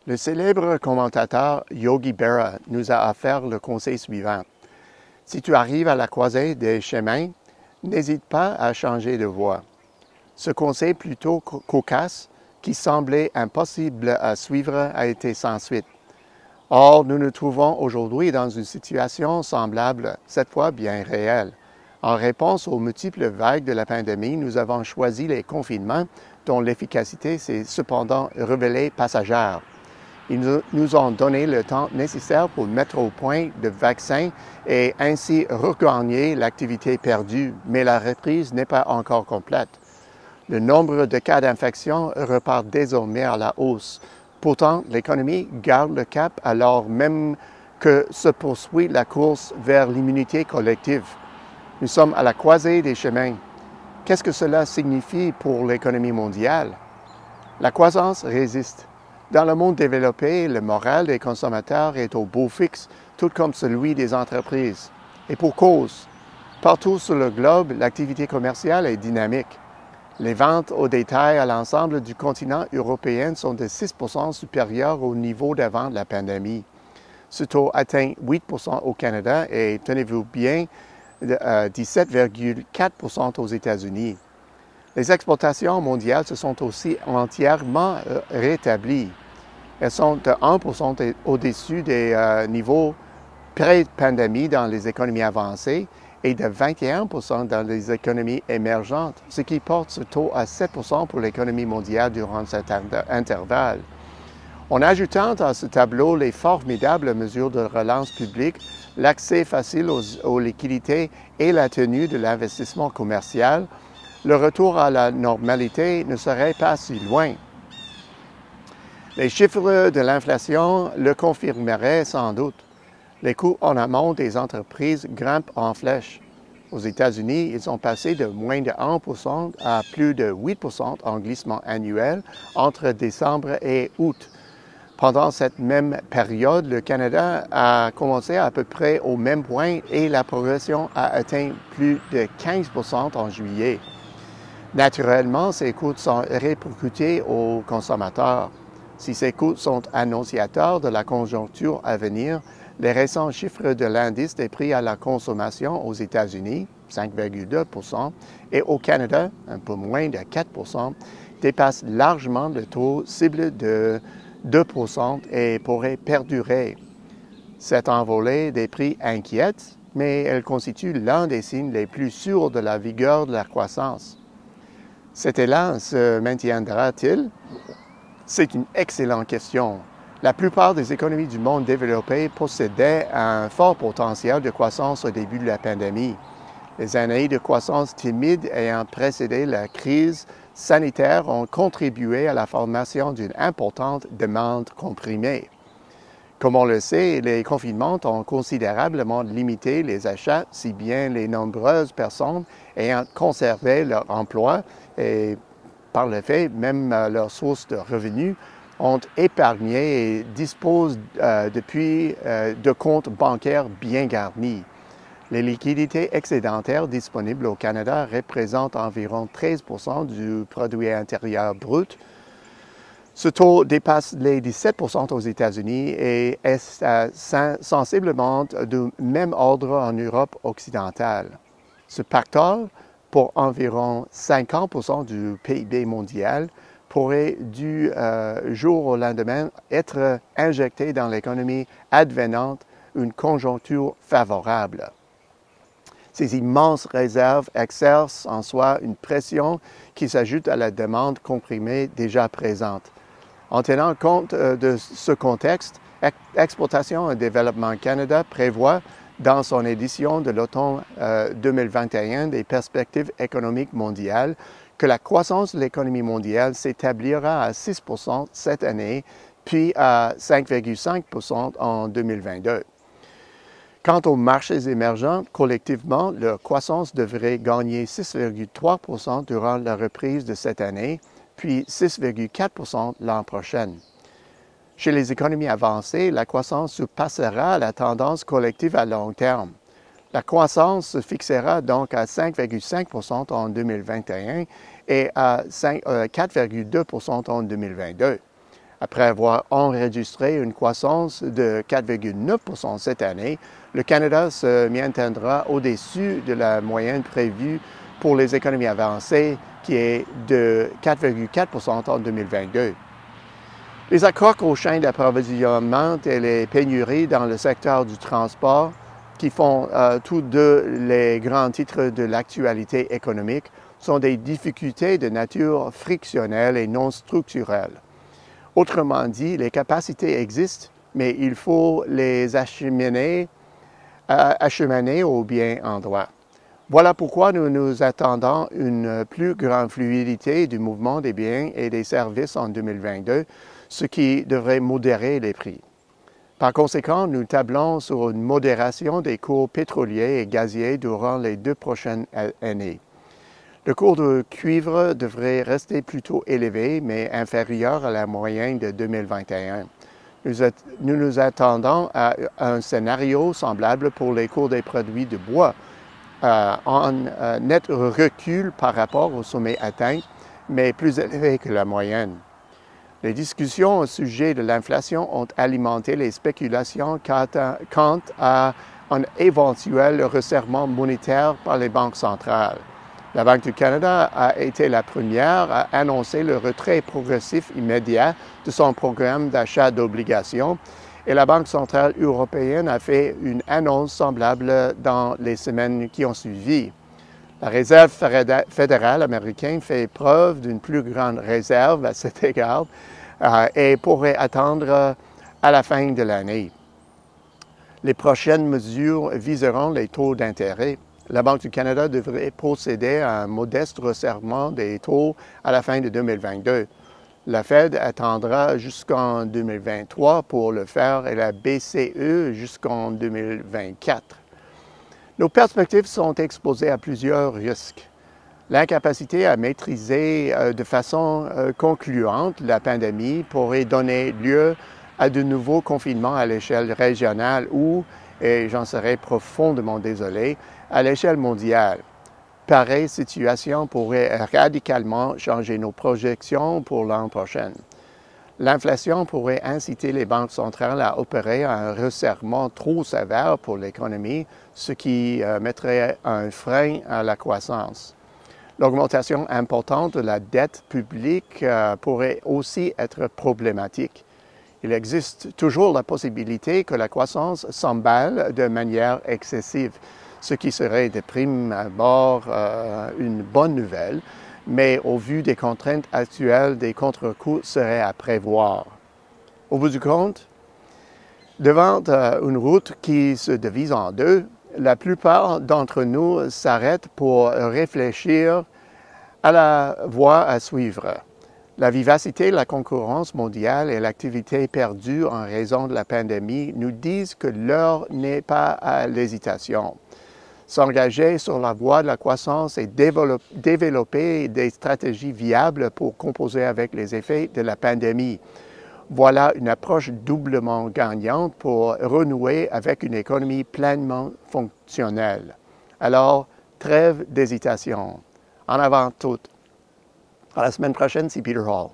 Le célèbre commentateur Yogi Berra nous a offert le conseil suivant. Si tu arrives à la croisée des chemins, n'hésite pas à changer de voie. Ce conseil plutôt cocasse, qui semblait impossible à suivre, a été sans suite. Or, nous nous trouvons aujourd'hui dans une situation semblable, cette fois bien réelle. En réponse aux multiples vagues de la pandémie, nous avons choisi les confinements dont l'efficacité s'est cependant révélée passagère. Ils nous ont donné le temps nécessaire pour mettre au point de vaccins et ainsi regagner l'activité perdue, mais la reprise n'est pas encore complète. Le nombre de cas d'infection repart désormais à la hausse. Pourtant, l'économie garde le cap alors même que se poursuit la course vers l'immunité collective. Nous sommes à la croisée des chemins. Qu'est-ce que cela signifie pour l'économie mondiale? La croissance résiste. Dans le monde développé, le moral des consommateurs est au beau fixe, tout comme celui des entreprises. Et pour cause, partout sur le globe, l'activité commerciale est dynamique. Les ventes au détail à l'ensemble du continent européen sont de 6% supérieures au niveau d'avant la pandémie. Ce taux atteint 8% au Canada et, tenez-vous bien, 17,4% aux États-Unis. Les exportations mondiales se sont aussi entièrement rétablies. Elles sont de 1% au-dessus des niveaux pré-pandémie dans les économies avancées et de 21% dans les économies émergentes, ce qui porte ce taux à 7% pour l'économie mondiale durant cet intervalle. En ajoutant à ce tableau les formidables mesures de relance publique, l'accès facile aux liquidités et la tenue de l'investissement commercial, le retour à la normalité ne serait pas si loin. Les chiffres de l'inflation le confirmeraient sans doute. Les coûts en amont des entreprises grimpent en flèche. Aux États-Unis, ils sont passés de moins de 1% à plus de 8% en glissement annuel entre décembre et août. Pendant cette même période, le Canada a commencé à peu près au même point et la progression a atteint plus de 15% en juillet. Naturellement, ces coûts sont répercutés aux consommateurs. Si ces coûts sont annonciateurs de la conjoncture à venir, les récents chiffres de l'indice des prix à la consommation aux États-Unis, 5,2%, et au Canada, un peu moins de 4%, dépassent largement le taux cible de 2% et pourrait perdurer. Cette envolée des prix inquiète, mais elle constitue l'un des signes les plus sûrs de la vigueur de la croissance. Cet élan se maintiendra-t-il? C'est une excellente question. La plupart des économies du monde développé possédaient un fort potentiel de croissance au début de la pandémie. Les années de croissance timide ayant précédé la crise sanitaire ont contribué à la formation d'une importante demande comprimée. Comme on le sait, les confinements ont considérablement limité les achats, si bien les nombreuses personnes ayant conservé leur emploi et par le fait même leur source de revenus ont épargné et disposent depuis de comptes bancaires bien garnis. Les liquidités excédentaires disponibles au Canada représentent environ 13% du produit intérieur brut. Ce taux dépasse les 17% aux États-Unis et est sensiblement du même ordre en Europe occidentale. Ce pactole, pour environ 50% du PIB mondial, pourrait du jour au lendemain être injecté dans l'économie advenante une conjoncture favorable. Ces immenses réserves exercent en soi une pression qui s'ajoute à la demande comprimée déjà présente. En tenant compte de ce contexte, Exportation et Développement Canada prévoit dans son édition de l'automne 2021 des perspectives économiques mondiales que la croissance de l'économie mondiale s'établira à 6% cette année, puis à 5,5% en 2022. Quant aux marchés émergents, collectivement, leur croissance devrait gagner 6,3% durant la reprise de cette année, puis 6,4% l'an prochain. Chez les économies avancées, la croissance surpassera la tendance collective à long terme. La croissance se fixera donc à 5,5% en 2021 et à 4,2% en 2022. Après avoir enregistré une croissance de 4,9% cette année, le Canada se maintiendra au-dessus de la moyenne prévue pour les économies avancées, qui est de 4,4% en 2022. Les accrocs aux chaînes d'approvisionnement et les pénuries dans le secteur du transport, qui font tous deux les grands titres de l'actualité économique, sont des difficultés de nature frictionnelle et non structurelle. Autrement dit, les capacités existent, mais il faut les acheminer au bien endroit. Voilà pourquoi nous nous attendons une plus grande fluidité du mouvement des biens et des services en 2022, ce qui devrait modérer les prix. Par conséquent, nous tablons sur une modération des cours pétroliers et gaziers durant les 2 prochaines années. Le cours de cuivre devrait rester plutôt élevé, mais inférieur à la moyenne de 2021. Nous nous attendons à un scénario semblable pour les cours des produits de bois, en net recul par rapport au sommet atteint, mais plus élevé que la moyenne. Les discussions au sujet de l'inflation ont alimenté les spéculations quant à un éventuel resserrement monétaire par les banques centrales. La Banque du Canada a été la première à annoncer le retrait progressif immédiat de son programme d'achat d'obligations et la Banque centrale européenne a fait une annonce semblable dans les semaines qui ont suivi. La Réserve fédérale américaine fait preuve d'une plus grande réserve à cet égard et pourrait attendre à la fin de l'année. Les prochaines mesures viseront les taux d'intérêt. La Banque du Canada devrait procéder à un modeste resserrement des taux à la fin de 2022. La Fed attendra jusqu'en 2023 pour le faire et la BCE jusqu'en 2024. Nos perspectives sont exposées à plusieurs risques. L'incapacité à maîtriser de façon concluante la pandémie pourrait donner lieu à de nouveaux confinements à l'échelle régionale ou, et j'en serais profondément désolé, à l'échelle mondiale. Pareille situation pourrait radicalement changer nos projections pour l'an prochain. L'inflation pourrait inciter les banques centrales à opérer un resserrement trop sévère pour l'économie, ce qui mettrait un frein à la croissance. L'augmentation importante de la dette publique pourrait aussi être problématique. Il existe toujours la possibilité que la croissance s'emballe de manière excessive, ce qui serait de prime abord une bonne nouvelle, mais au vu des contraintes actuelles, des contre-coups seraient à prévoir. Au bout du compte, devant une route qui se divise en deux, la plupart d'entre nous s'arrêtent pour réfléchir à la voie à suivre. La vivacité, la concurrence mondiale et l'activité perdue en raison de la pandémie nous disent que l'heure n'est pas à l'hésitation. S'engager sur la voie de la croissance et développer des stratégies viables pour composer avec les effets de la pandémie. Voilà une approche doublement gagnante pour renouer avec une économie pleinement fonctionnelle. Alors, trêve d'hésitation. En avant toutes. À la semaine prochaine, c'est Peter Hall.